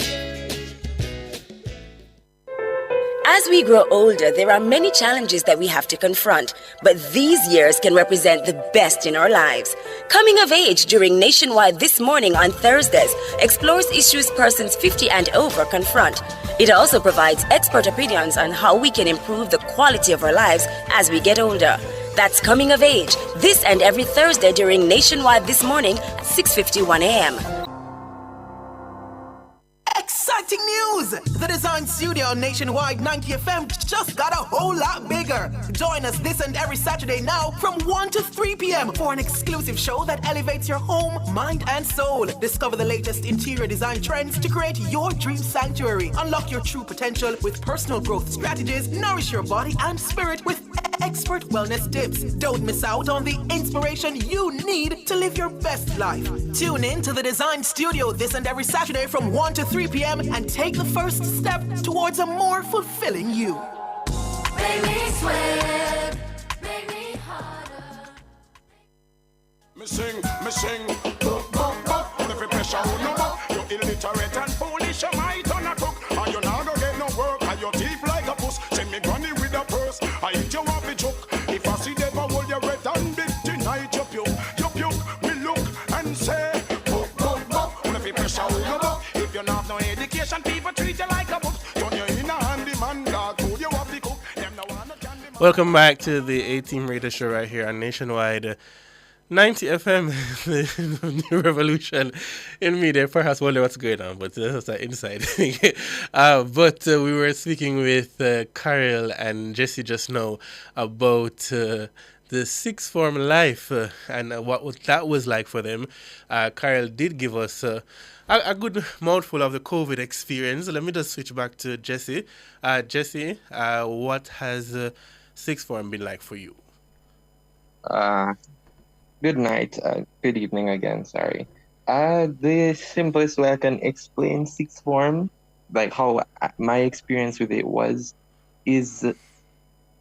S22: As we grow older, there are many challenges that we have to confront, but these years can represent the best in our lives. Coming of Age during Nationwide This Morning on Thursdays explores issues persons 50 and over confront. It also provides expert opinions on how we can improve the quality of our lives as we get older. That's Coming of Age, this and every Thursday during Nationwide This Morning at 6:51 a.m.
S21: Exciting news! The Design Studio on Nationwide 90 FM just got a whole lot bigger. Join us this and every Saturday now from 1 to 3 p.m. for an exclusive show that elevates your home, mind, and soul. Discover the latest interior design trends to create your dream sanctuary. Unlock your true potential with personal growth strategies. Nourish your body and spirit with expert wellness tips. Don't miss out on the inspiration you need to live your best life. Tune in to the Design Studio this and every Saturday from 1 to 3 p.m. and take the first step towards a more fulfilling you.
S7: Make me sweat, make me harder.
S9: Me sing, book, book. Every pressure on no book. You're illiterate and foolish, you might turn a cook. And you now go get no work, and your teeth like a puss. Send me granny with a purse, I eat you off the choke. If I see them, I hold your red and big tonight. You puke, me look and say, book. Every pressure on no book. If you not no education, people for treat you like a book. Turn you in a handyman, dog food you have to cook. Them no want no candy.
S11: Welcome back to the A-Team Radio Show right here on Nationwide 90 FM, the new revolution in media. Perhaps wonder what's going on, but that's an inside thing. But we were speaking with Carol and Jesse just now about the sixth form life and that was like for them. Carol did give us a good mouthful of the COVID experience. Let me just switch back to Jesse. Jesse, what has sixth form been like for you?
S20: Good night. Good evening again, sorry. The simplest way I can explain sixth form, like how my experience with it was, is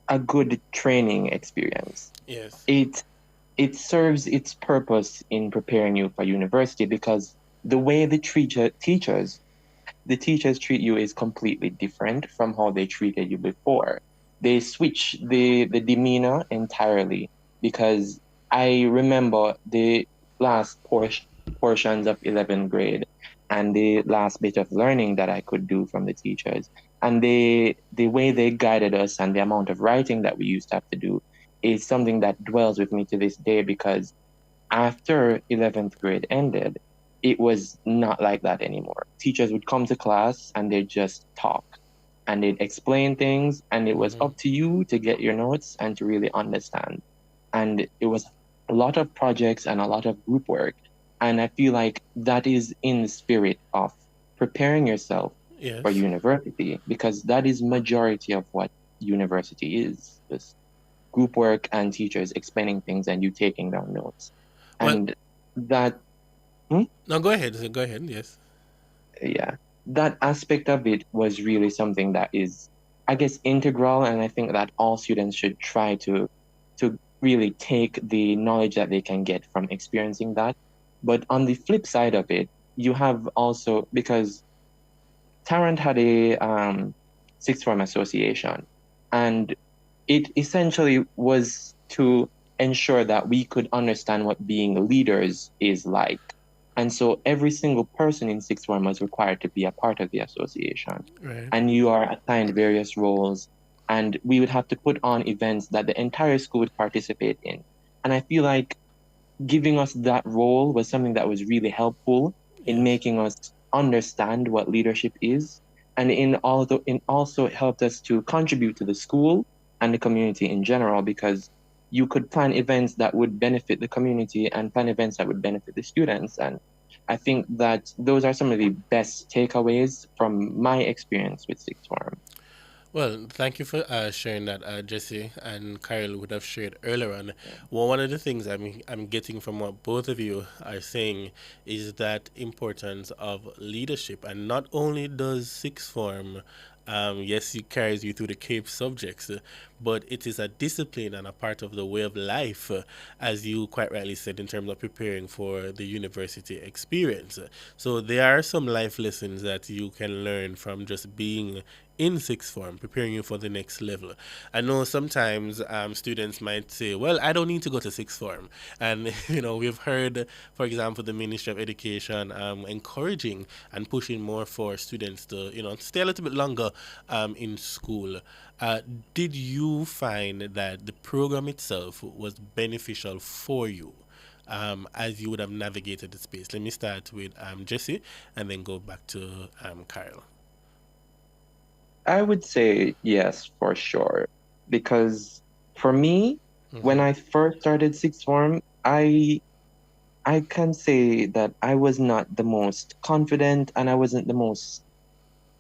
S20: a good training experience.
S11: Yes.
S20: It serves its purpose in preparing you for university because the way the teachers treat you is completely different from how they treated you before. They switch the demeanor entirely because I remember the last portions of 11th grade and the last bit of learning that I could do from the teachers. And the way they guided us and the amount of writing that we used to have to do is something that dwells with me to this day because after 11th grade ended, it was not like that anymore. Teachers would come to class and they'd just talk and they'd explain things and it was up to you to get your notes and to really understand. And it was a lot of projects and a lot of group work. And I feel like that is in the spirit of preparing yourself for university, because that is majority of what university is. Just group work and teachers explaining things and you taking down notes. And that...
S11: No, go ahead, yes.
S20: Yeah. That aspect of it was really something that is, I guess, integral. And I think that all students should try to really take the knowledge that they can get from experiencing that. But on the flip side of it, you have also, because Tarrant had a sixth form association, and it essentially was to ensure that we could understand what being leaders is like. And so every single person in sixth form was required to be a part of the association.
S11: Right.
S20: And you are assigned various roles. And we would have to put on events that the entire school would participate in. And I feel like giving us that role was something that was really helpful in making us understand what leadership is. And it also helped us to contribute to the school and the community in general, because you could plan events that would benefit the community and plan events that would benefit the students. And I think that those are some of the best takeaways from my experience with sixth form.
S11: Well, thank you for sharing that, Jesse and Kyle would have shared earlier on. Well, one of the things I'm getting from what both of you are saying is that importance of leadership. And not only does sixth form, yes, it carries you through the CAPE subjects, but it is a discipline and a part of the way of life, as you quite rightly said, in terms of preparing for the university experience. So there are some life lessons that you can learn from just being in sixth form, preparing you for the next level. I know sometimes students might say, well, I don't need to go to sixth form. And, we've heard, for example, the Ministry of Education encouraging and pushing more for students to, stay a little bit longer in school. Did you find that the program itself was beneficial for you as you would have navigated the space? Let me start with Jesse and then go back to Kyle.
S20: I would say yes, for sure. Because for me, when I first started sixth form, I can say that I was not the most confident and I wasn't the most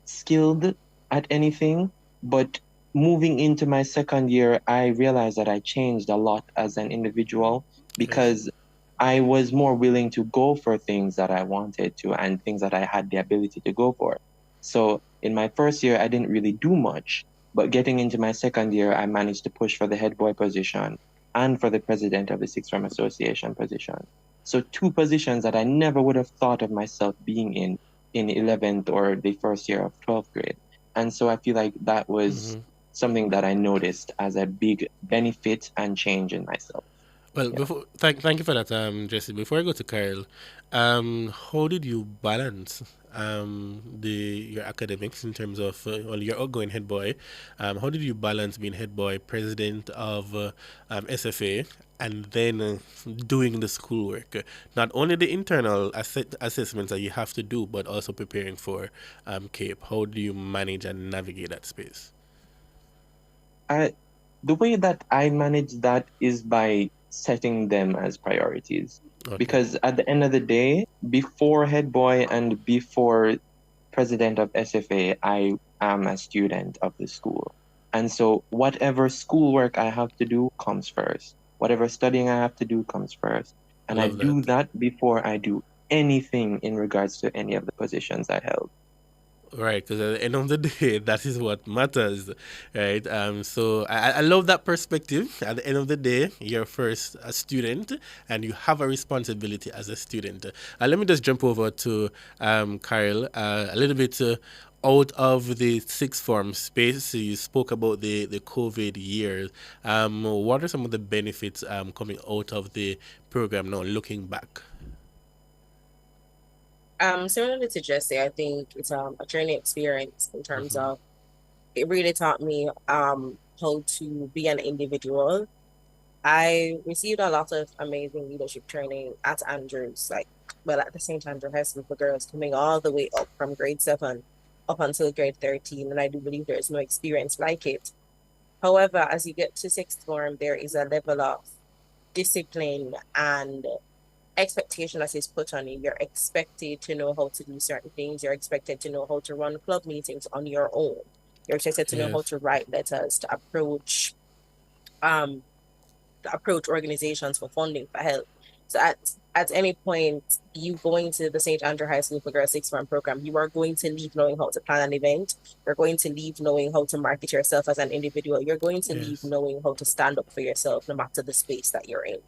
S20: skilled at anything. But moving into my second year, I realized that I changed a lot as an individual because I was more willing to go for things that I wanted to and things that I had the ability to go for. So in my first year, I didn't really do much, but getting into my second year, I managed to push for the head boy position and for the president of the Sixth Form Association position. So two positions that I never would have thought of myself being in 11th or the first year of 12th grade. And so I feel like that was something that I noticed as a big benefit and change in myself.
S11: Well, thank you for that, Jesse. Before I go to Kyle, how did you balance your academics in terms of well, your outgoing head boy? How did you balance being head boy, president of SFA, and then doing the schoolwork? Not only the internal assessments that you have to do, but also preparing for CAPE. How do you manage and navigate that space?
S20: The way that I manage that is by setting them as priorities.
S11: Okay.
S20: Because at the end of the day, before head boy and before president of SFA, I am a student of the school. And so whatever schoolwork I have to do comes first. Whatever studying I have to do comes first. And I do that before I do anything in regards to any of the positions I held.
S11: Right, because at the end of the day, that is what matters, right? So I love that perspective. At the end of the day, you're first a student, and you have a responsibility as a student. Let me just jump over to Kyle a little bit out of the sixth form space. You spoke about the COVID years. What are some of the benefits coming out of the program now, looking back?
S19: Similarly to Jesse, I think it's a training experience in terms of it really taught me how to be an individual. I received a lot of amazing leadership training at Andrews, at the St. Andrew High School for girls, coming all the way up from grade 7 up until grade 13, and I do believe there is no experience like it. However, as you get to sixth form, there is a level of discipline and expectation that is put on you. You're expected to know how to do certain things. You're expected to know how to run club meetings on your own. You're expected to know how to write letters, to approach organizations for funding, for help. So at any point, you going to the St. Andrew High School for Girls Sixth Form program, you are going to leave knowing how to plan an event. You're going to leave knowing how to market yourself as an individual. You're going to leave knowing how to stand up for yourself, no matter the space that you're in.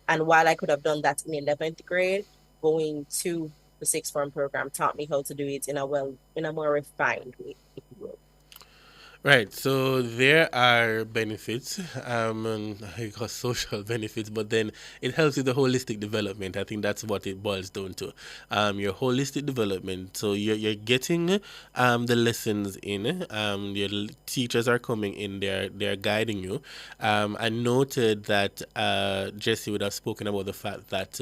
S19: And while I could have done that in 11th grade, going to the sixth form program taught me how to do it in a more refined way, if you will.
S11: Right, so there are benefits, social benefits, but then it helps with the holistic development. I think that's what it boils down to. Your holistic development. So you're getting the lessons in. Your teachers are coming in. They're guiding you. I noted that Jesse would have spoken about the fact that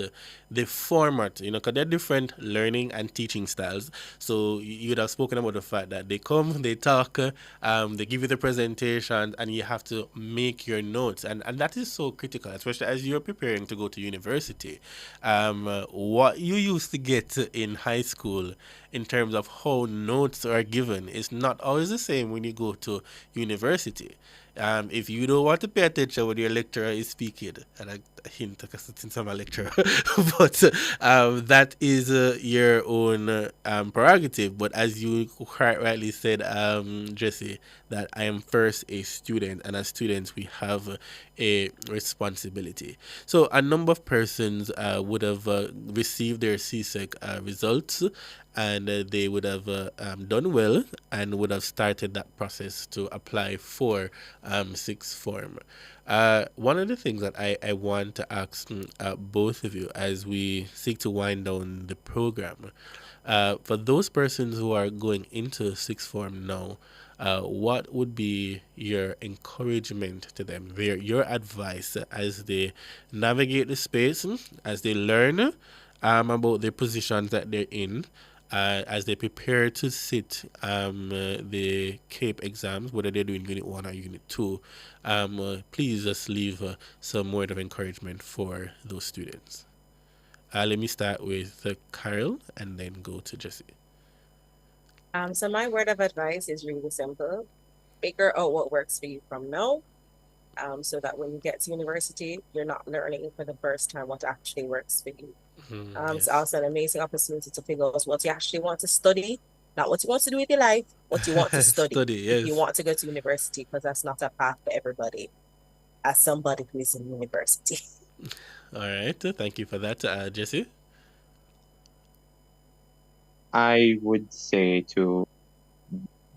S11: the format, because they're different learning and teaching styles. So you would have spoken about the fact that they come, they talk. They give you the presentation, and you have to make your notes, and that is so critical, especially as you're preparing to go to university. What you used to get in high school in terms of how notes are given is not always the same when you go to university. If you don't want to pay attention when your lecturer is speaking, and I hint because since I'm a lecturer, but that is your own prerogative. But as you quite rightly said, Jesse, that I am first a student, and as students we have a responsibility. So a number of persons would have received their CSEC results, and they would have done well and would have started that process to apply for sixth form. One of the things that I want to ask both of you as we seek to wind down the program, for those persons who are going into sixth form now, what would be your encouragement to them, your advice as they navigate the space, as they learn about the positions that they're in, as they prepare to sit the CAPE exams, whether they're doing Unit 1 or Unit 2, please just leave some word of encouragement for those students. Let me start with Carol and then go to Jesse.
S19: So my word of advice is really simple. Figure out what works for you from now, so that when you get to university, you're not learning for the first time what actually works for you. It's also an amazing opportunity to figure out what you actually want to study, not what you want to do with your life, what you want to study.
S11: Yes.
S19: You want to go to university, because that's not a path for everybody, as somebody who is in university.
S11: All right, thank you for that, Jesse.
S20: I would say to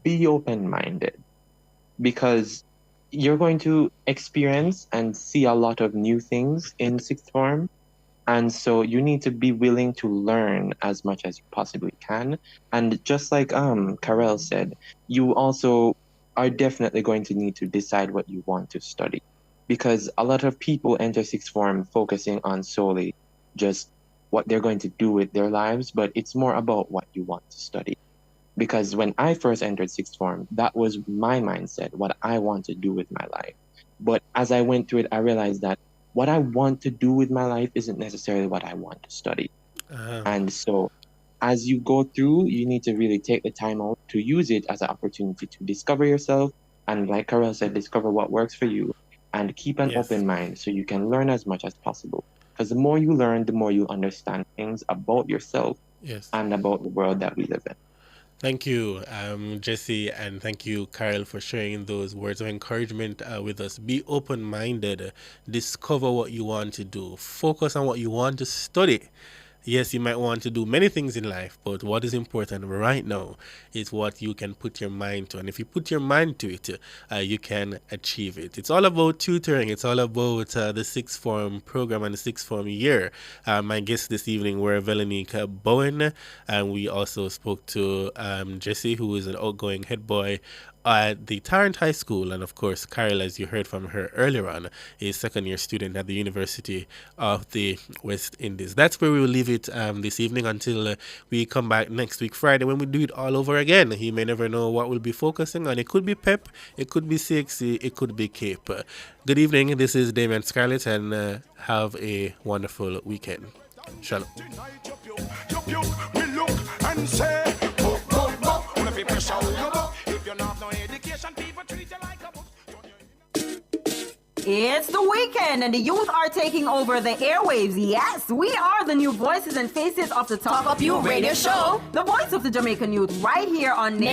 S20: be open-minded, because you're going to experience and see a lot of new things in sixth form. And so you need to be willing to learn as much as you possibly can. And just like Karel said, you also are definitely going to need to decide what you want to study. Because a lot of people enter sixth form focusing on solely just what they're going to do with their lives, but it's more about what you want to study. Because when I first entered sixth form, that was my mindset, what I want to do with my life. But as I went through it, I realized that what I want to do with my life isn't necessarily what I want to study. And so as you go through, you need to really take the time out to use it as an opportunity to discover yourself. And like Karel said, discover what works for you and keep an open mind so you can learn as much as possible. Because the more you learn, the more you understand things about yourself and about the world that we live in.
S11: Thank you, Jesse, and thank you, Karel, for sharing those words of encouragement with us. Be open-minded. Discover what you want to do. Focus on what you want to study. Yes, you might want to do many things in life, but what is important right now is what you can put your mind to. And if you put your mind to it, you can achieve it. It's all about tutoring. It's all about the sixth form program and the sixth form year. My guests this evening were Velenika Bowen, and we also spoke to Jesse, who is an outgoing head boy at the Tarrant High School, and of course Karel, as you heard from her earlier on, is second-year student at the University of the West Indies. That's where we will leave it this evening until we come back next week Friday when we do it all over again. You may never know what we'll be focusing on. It could be PEP, it could be CXC, it could be CAPE. Good evening, this is Damian Scarlett, and have a wonderful weekend. Shalom.
S14: It's the weekend and the youth are taking over the airwaves. Yes, we are the new voices and faces of the Talk Up You radio show. The voice of the Jamaican youth right here on